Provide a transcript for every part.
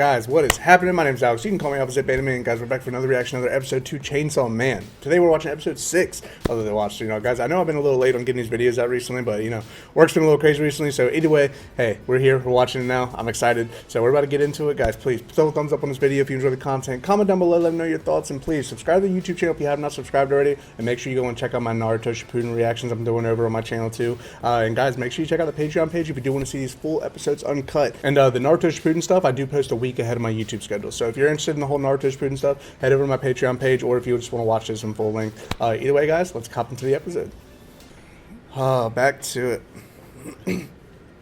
Guys, what is happening? My name is Alex. You can call me Opposite Beta Man. Guys, we're back for another reaction, another episode to Chainsaw Man. Today we're watching episode 6 of the watch. Guys, I know I've been a little late on getting these videos out recently, but work's been a little crazy recently. So either way, hey, we're here, we're watching it now. I'm excited. So we're about to get into it, guys. Please throw a thumbs up on this video if you enjoy the content. Comment down below, let me know your thoughts, and please subscribe to the YouTube channel if you have not subscribed already. And make sure you go and check out my Naruto Shippuden reactions I'm doing over on my channel too. And guys, make sure you check out the Patreon page if you do want to see these full episodes uncut. And the Naruto Shippuden stuff, I do post a week ahead of my YouTube schedule. So if you're interested in the whole Naruto Shippuden stuff, head over to my Patreon page, or if you just want to watch this in full length. Either way, guys, let's hop into the episode. Back to it. Yeah,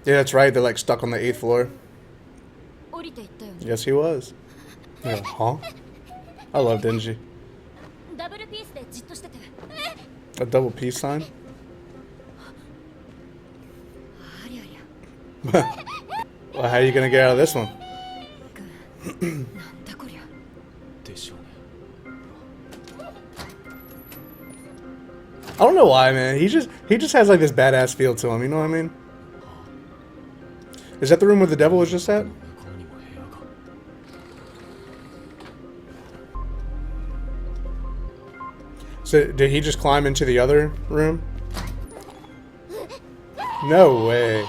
that's right. They're like stuck on the 8th floor. Yes, he was. Yeah, huh? I love Denji. A double peace sign? Well, how are you gonna get out of this one? I don't know why, man. He just has like this badass feel to him, you know what I mean? Is that the room where the devil was just at? So did he just climb into the other room? No way.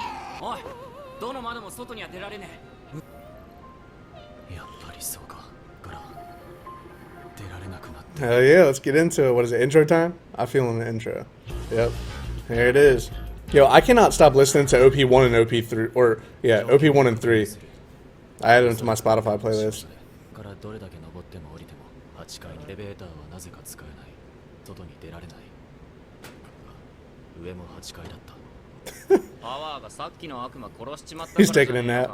Hell yeah, let's get into it. What is it, intro time? I feel in the intro. Yep, here it is. Yo, I cannot stop listening to OP1 and OP3, or yeah, OP1 and 3. I added them to my Spotify playlist. He's taking a nap.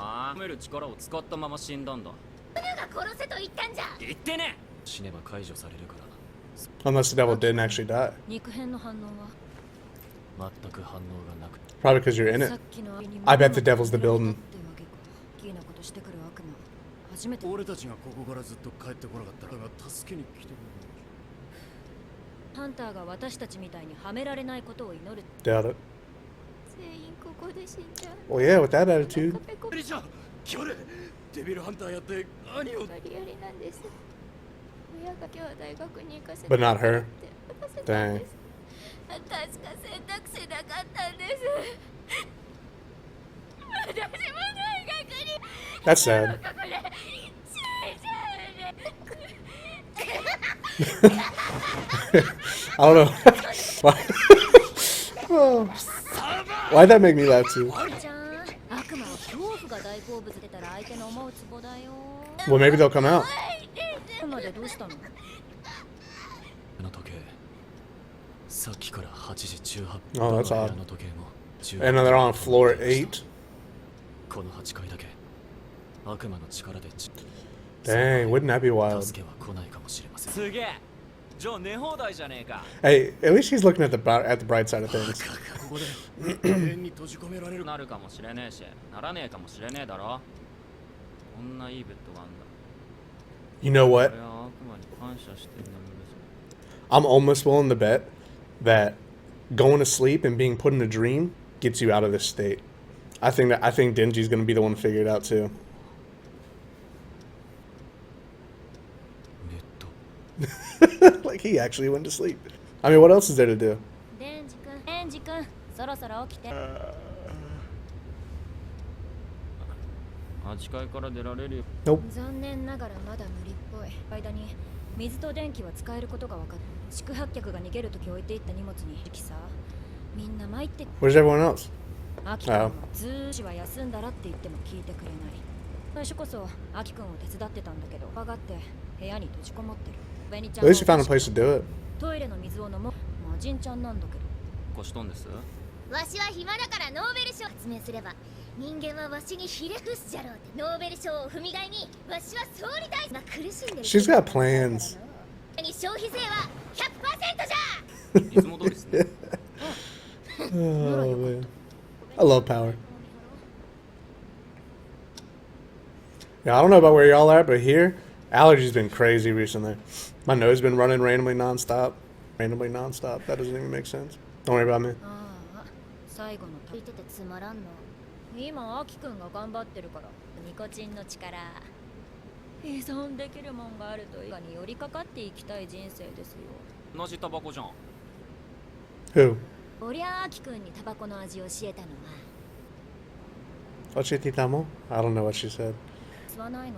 Unless the devil didn't actually die. Probably because you're in it. I bet the devil's the building. Doubt it. Well, yeah, with that attitude. But not her. Dang. That's sad. I don't know. Oh. Why'd that make me laugh too? Well, maybe they'll come out. Oh, that's odd. And they're on floor 8. Dang, wouldn't that be wild? Hey, at least he's looking at the bright side of things. You know what? I'm almost willing to bet that going to sleep and being put in a dream gets you out of this state. I think Denji's gonna be the one to figure it out too. Like he actually went to sleep. I mean, what else is there to do? Nope. Where's everyone else? Oh. At least you found a place to do it. She's got plans. Oh, man. I love power. Yeah, I don't know about where y'all are, but here, allergies been crazy recently. My nose been running randomly nonstop. That doesn't even make sense. Don't worry about me. いててつまらんの。今アキくんが頑張ってるからニコチンの力存できるもんがあるといいかに寄りかかっていきたい人生ですよ。同じタバコじゃん。 Who? おりゃあきくんにタバコの味を教えたのは Ochititamo? I don't know what she said. 吸わないの？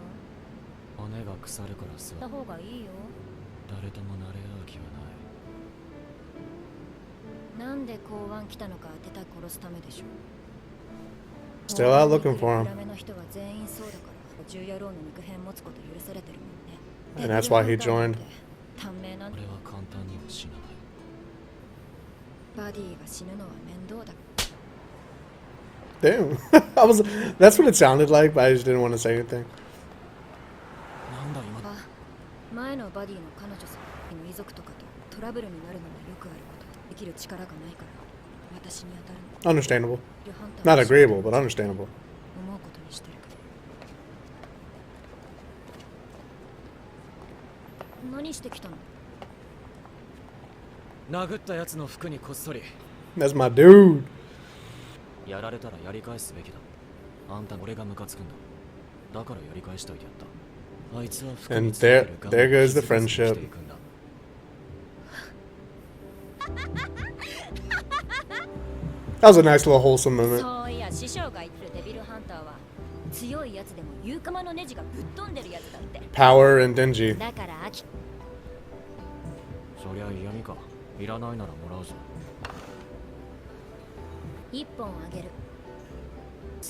骨が腐るから吸吸った方がいいよ。誰ともなれ合う気はない。なんで公安来たのか当てた殺すためでしょ。 Still out looking for him. 裏目の人は全員そうだから銃野郎の肉片持つこと許されてるもんね。 And that's why he joined. 短命なんて俺は簡単には死なない。バディが死ぬのは面倒だ。 Damn. That's what it sounded like, but I just didn't want to say anything. なんだ今。前のバディの彼女さんの遺族とかとトラブルになるのはよくあること。できる力がないから私に当たるの。 Understandable. Not agreeable, but understandable. 思うことにしてるけど。何してきたの？殴ったやつの服にこっそり。 That's my dude. やられたらやり返すべきだ。あんた俺がムカつくんだ。だからやり返しといてやった。あいつは服 And についてる there 我慢 goes the を傷つけて friendship. 生きていくんだ。 That was a nice little wholesome moment. そういや師匠が言ってるデビルハンターは強いやつでもユーカマのネジがぶっ飛んでるやつだって。 Power and Denji. だから秋そりゃ嫌味か。いらないならもらうぞ。一本あげる。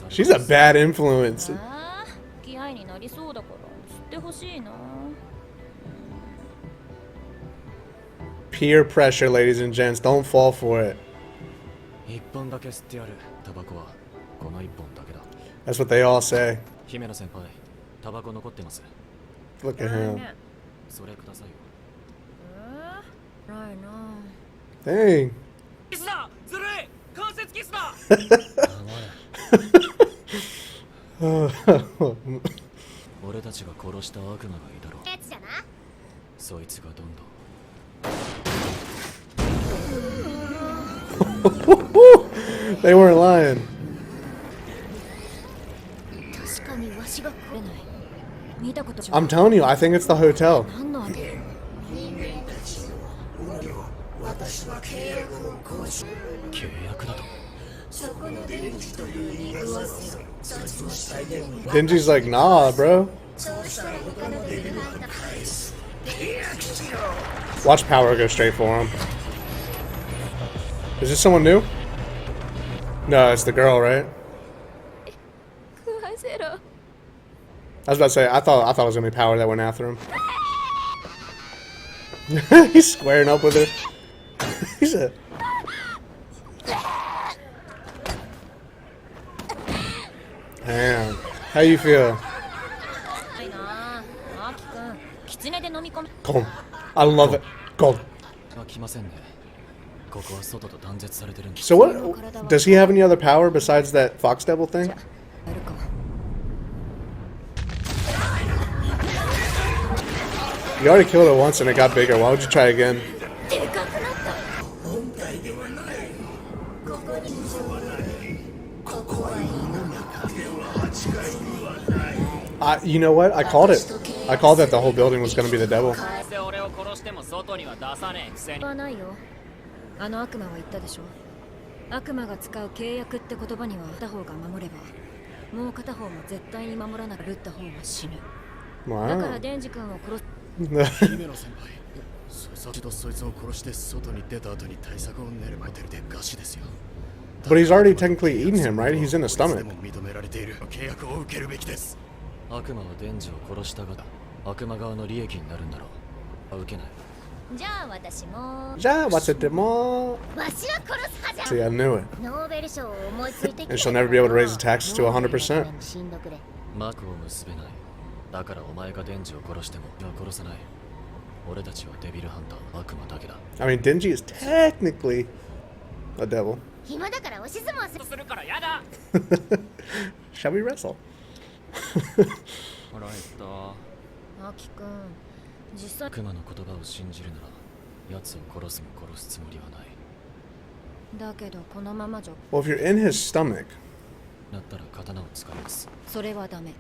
She's a bad influence. ああ、気合になりそうだから吸ってほしいな。 Peer pressure, ladies and gents. Don't fall for it. 一本だけ吸ってやる。タバコはこの一本だけだ。 That's what they all say. 姫野先輩、タバコ残ってます。 Look at him. それくださいよ。ないな。 Dang. キスだ。ずるい。関節キスだ。俺たちが殺した悪魔がいたろ。やつじゃな。そいつがどんどん。 They weren't lying. 確かにわしが来れない。見たこと I'm telling you, I think it's the hotel. 何のあげ？契約だと。 Denji's like, nah, bro. Watch Power go straight for him. Is this someone new? No, it's the girl, right? 食わせろ。 I was about to say, I thought it was gonna be Power that went after him. He's squaring up with her. He's a... Damn. How you feel? ないな。アキくん、キツネで飲み込む。 Gold. I love it. Gold. あ、来ませんね。ここは外と断絶されてるんです。 So what? Does he have any other power besides that Fox Devil thing? やるか。 You already killed it once and it got bigger. Why would you try again? でかくなった。 You know what? I called it. I called that the whole building was going to be the devil. 俺を殺しても外には出さねえくせに。はないよ。あの悪魔は言ったでしょ。悪魔が使う契約って言葉には片方が守れば、もう片方も絶対に守らなかった方は死ぬ。だから Wow. デンジ君を殺す。姫野先輩、一度そいつを殺して外に出た後に対策を練るまででガシですよ。 But he's already technically eaten him, right? He's in the stomach. 認められている契約を受けるべきです。悪魔はデンジを殺したが悪魔側の利益になるんだろう。受けない。じゃあ私も。 Ja, what's it more? わしは殺すはじゃ。 See, I knew it. ノーベル賞を思いついてきた。 And she'll never be able to raise the taxes to 100%. マークを結べない。だからお前がデンジを殺しても殺さない。俺たちはデビルハンター、悪魔だけだ。 I mean, Denji is technically a devil. 暇だから押し相撲するからやだ。 Shall we wrestle? 腹減った。アキ君、実際悪魔の言葉を信じるなら、奴を殺すも殺すつもりはない。だけどこのままじゃ。 Well, if you're in his stomach, だったら刀を使います。それはダメ。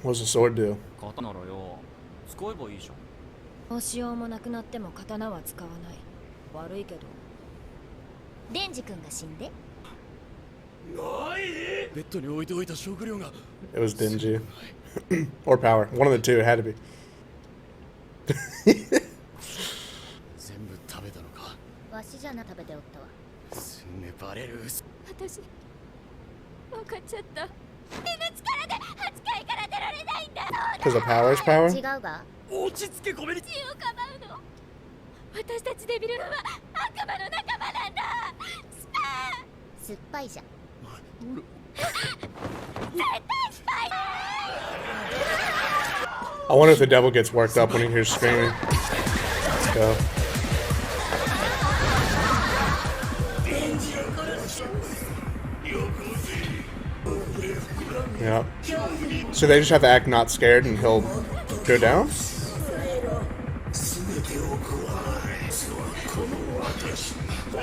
What does the sword do? 刀ならよ使えばいいじゃん。どうしようもなくなっても刀は使わない。悪いけどデンジ君が死んで。ベッドに置いておいた食料が It was Denji. Or power. One of the two, it had to be. 全部食べたのか。わしじゃな食べておったわ。すぐバレる。私分かっちゃった。手の力で8階から出られないんだ。 Because of power's power? 違うが落ち着けごめん。血をかばうの。私たちデビルは悪魔の仲間なんだ。スパー酸っぱいじゃん。I wonder if the devil gets worked up when he hears screaming. Let's go. Yeah. So they just have to act not scared and he'll go down?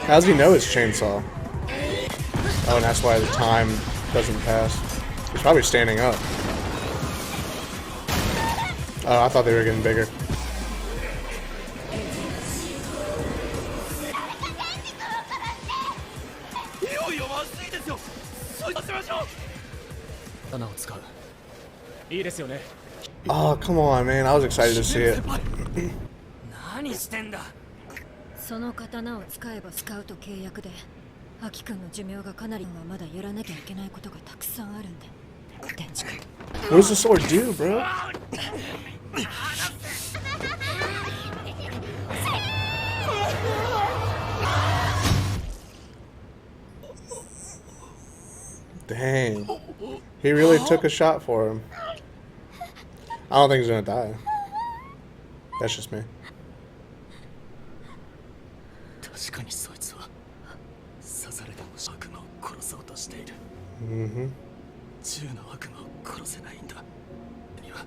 How does he know it's chainsaw? Oh, and that's why the time doesn't pass. He's probably standing up. Oh, I thought they were getting bigger. Oh, come on, man. I was excited to see it. 何してんだ。その刀を使えばスカウト契約でアキ君の寿命がかなりはまだやらなきゃいけないことがたくさんあるんで。デンジ君 What does the sword do, bro? Dang. He really took a shot for him. I don't think he's gonna die. That's just me. 確かにそいつは刺されても悪魔を殺そうとしている。Mm-hmm. 銃の悪魔を殺せないんだ。には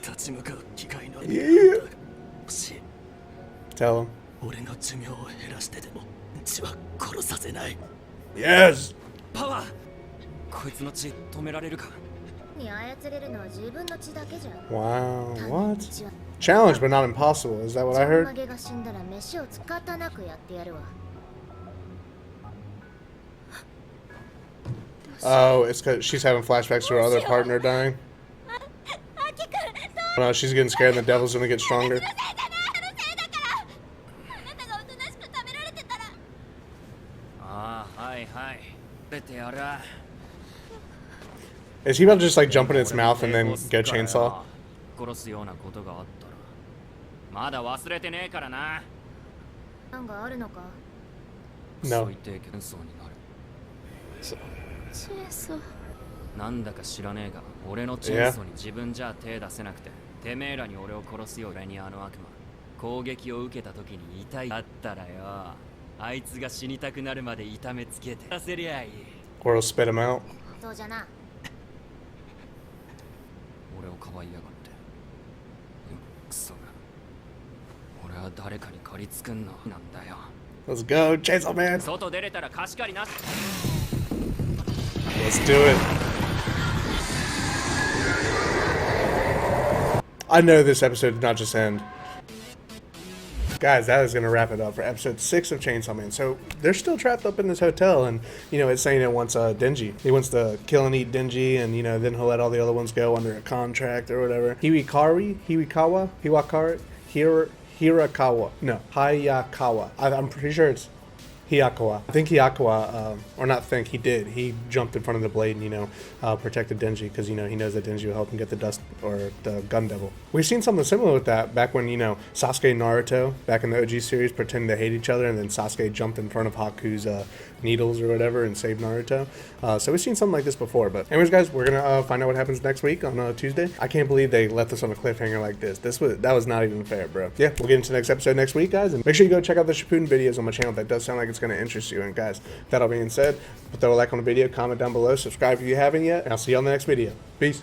立ち向かう機会の Yeah. 欲しい。 Tell him. 俺の寿命を減らしてでも血は殺させない。 Yes. パワー。こいつの血止められるか。に操れるのは自分の血だけじゃ。 Wow. What? Challenge, but not impossible. Is that what I heard? マゲが死んだら飯を使ったなくやってやるわ。 Oh, it's because she's having flashbacks to her other partner dying. Oh, no, she's getting scared and the devil's gonna get stronger. ああ、はいはい。出てやら。 Is he about to just like jump in its mouth and then get a chainsaw? 殺すようなことがあったら。まだ忘れてねえからな。なんかあるのか。 No. 最低戦争になる。チェーンソー。なんだか知らねえが、俺のチェーンソーに自分じゃ手出せなくて、てめえらに俺を殺すようにあの悪魔。攻撃を受けた時に痛いだったらよ。あいつが死にたくなるまで痛めつけてさせりゃいい。 Or he'll spit him out. そうじゃな。俺をかばいやがって。クソが。俺は誰かに借りつくんのなんだよ。 Let's go, Chainsaw Man. 外出れたら貸し借りな。 Let's do it. I know this episode did not just end. Guys, that is going to wrap it up for episode 6 of Chainsaw Man. So they're still trapped up in this hotel, and you know it's saying it wants Denji. He wants to kill and eat Denji, and you know then he'll let all the other ones go under a contract or whatever. Hiwakawa, Hirakawa. No, Hayakawa. I'm pretty sure it's Hyakawa. I think Hyakawa, or not think, he did. He jumped in front of the blade and, you know, protected Denji because, you know, he knows that Denji will help him get the dust or the gun devil. We've seen something similar with that back when, you know, Sasuke and Naruto, back in the OG series, pretended to hate each other, and then Sasuke jumped in front of Haku's needles or whatever and saved Naruto. So we've seen something like this before. But anyways, guys, we're going to find out what happens next week on Tuesday. I can't believe they left us on a cliffhanger like this. That was not even fair, bro. Yeah, we'll get into the next episode next week, guys. And make sure you go check out the Shippuden videos on my channel. That does sound like it's going to interest you. And guys, that all being said, throw a like on the video, comment down below, subscribe if you haven't yet, and I'll see you on the next video. Peace.